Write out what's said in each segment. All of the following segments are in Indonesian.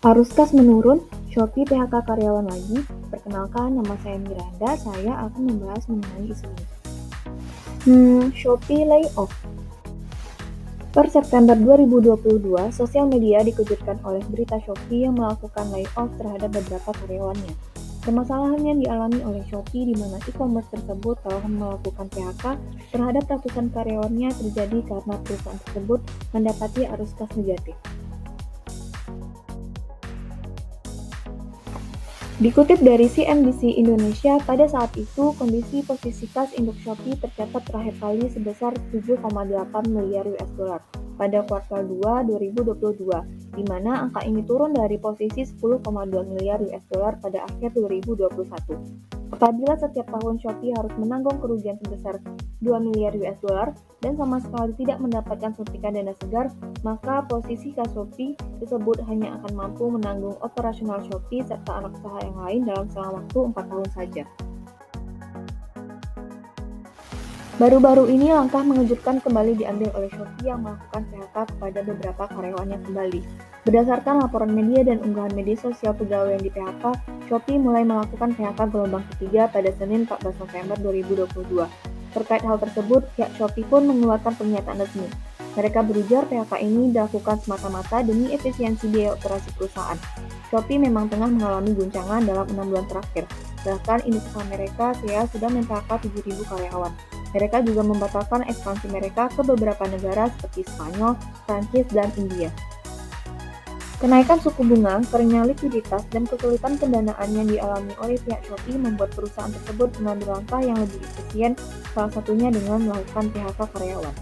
Arus kas menurun, Shopee PHK karyawan lagi. Perkenalkan, nama saya Miranda. Saya akan membahas mengenai isu ini. Shopee layoff. Per September 2022, sosial media dikejutkan oleh berita Shopee yang melakukan layoff terhadap beberapa karyawannya. Permasalahan yang dialami oleh Shopee di mana e-commerce tersebut telah melakukan PHK terhadap ratusan karyawannya terjadi karena perusahaan tersebut mendapati arus kas negatif. Dikutip dari CNBC Indonesia, pada saat itu kondisi posisi kas induk Shopee tercatat terakhir kali sebesar 7,8 miliar US dollar pada kuartal 2 2022, di mana angka ini turun dari posisi 10,2 miliar US dollar pada akhir 2021. Apabila setiap tahun Shopee harus menanggung kerugian sebesar 2 miliar US dollar dan sama sekali tidak mendapatkan suntikan dana segar, maka posisi kas Shopee tersebut hanya akan mampu menanggung operasional Shopee serta anak usaha yang lain dalam selama waktu 4 tahun saja. Baru-baru ini langkah mengejutkan kembali diambil oleh Shopee yang melakukan PHK kepada beberapa karyawannya kembali. Berdasarkan laporan media dan unggahan media sosial pegawai yang di PHK, Shopee mulai melakukan PHK gelombang ketiga pada Senin 14 November 2022. Terkait hal tersebut, pihak Shopee pun mengeluarkan pernyataan resmi. Mereka berujar PHK ini dilakukan semata-mata demi efisiensi biaya operasi perusahaan. Shopee memang tengah mengalami guncangan dalam 6 bulan terakhir. Bahkan induk usaha mereka sudah men-PHK 7.000 karyawan. Mereka juga membatalkan ekspansi mereka ke beberapa negara seperti Spanyol, Prancis, dan India. Kenaikan suku bunga, keringnya likuiditas, dan kesulitan pendanaan yang dialami oleh pihak Shopee membuat perusahaan tersebut mengambil langkah yang lebih efisien, salah satunya dengan melakukan PHK karyawan.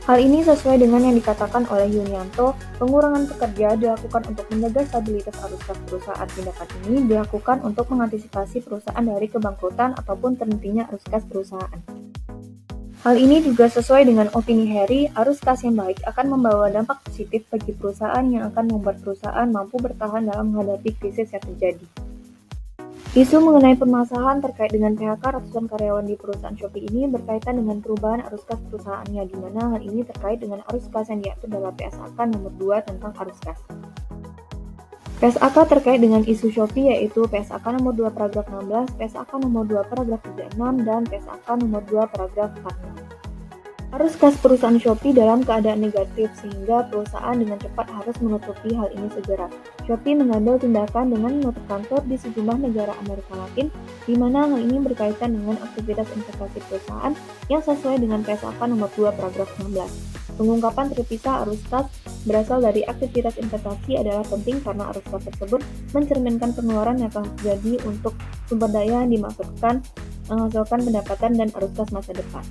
Hal ini sesuai dengan yang dikatakan oleh Yunianto, pengurangan pekerja dilakukan untuk menjaga stabilitas arus kas perusahaan. Tindakan ini dilakukan untuk mengantisipasi perusahaan dari kebangkrutan ataupun terhentinya arus kas perusahaan. Hal ini juga sesuai dengan opini Harry, arus kas yang baik akan membawa dampak positif bagi perusahaan yang akan membuat perusahaan mampu bertahan dalam menghadapi krisis yang terjadi. Isu mengenai permasalahan terkait dengan PHK ratusan karyawan di perusahaan Shopee ini berkaitan dengan perubahan arus kas perusahaannya, di mana hal ini terkait dengan arus kas yang diatur dalam PSAK nomor 2 tentang arus kas. PSAK terkait dengan isu Shopee yaitu PSAK nomor 2 paragraf 16, PSAK nomor 2 paragraf 36, dan PSAK nomor 2 paragraf 46. Arus kas perusahaan Shopee dalam keadaan negatif sehingga perusahaan dengan cepat harus menutupi hal ini segera. Shopee mengambil tindakan dengan menutup kantor di sejumlah negara Amerika Latin, di mana hal ini berkaitan dengan aktivitas investasi perusahaan yang sesuai dengan PSAK nomor 2 paragraf 16. Pengungkapan terpisah arus kas berasal dari aktivitas investasi adalah penting karena arus kas tersebut mencerminkan pengeluaran yang telah terjadi untuk sumber daya yang dimaksudkan menghasilkan pendapatan dan arus kas masa depan.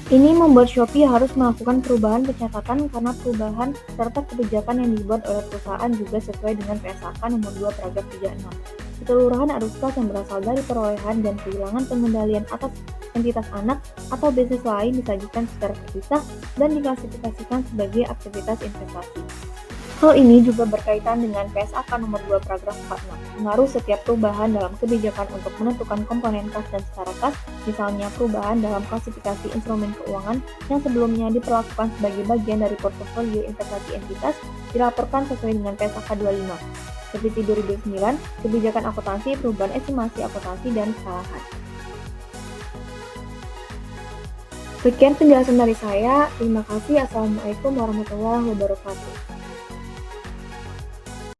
Ini membuat Shopee harus melakukan perubahan pencatatan karena perubahan serta kebijakan yang dibuat oleh perusahaan juga sesuai dengan PSAK nomor 2 paragraf 36. Keseluruhan arus kas yang berasal dari perolehan dan kehilangan pengendalian atas entitas anak atau bisnis lain disajikan secara terpisah dan diklasifikasikan sebagai aktivitas investasi. Hal ini juga berkaitan dengan PSAK nomor 2 paragraf 46. Pengaruh setiap perubahan dalam kebijakan untuk menentukan komponen kas dan setara kas, misalnya perubahan dalam klasifikasi instrumen keuangan yang sebelumnya diperlakukan sebagai bagian dari portofolio investasi entitas, dilaporkan sesuai dengan PSAK 25. Seperti 2009, kebijakan akuntansi, perubahan estimasi akuntansi, dan kesalahan. Sekian penjelasan dari saya. Terima kasih. Assalamualaikum warahmatullahi wabarakatuh.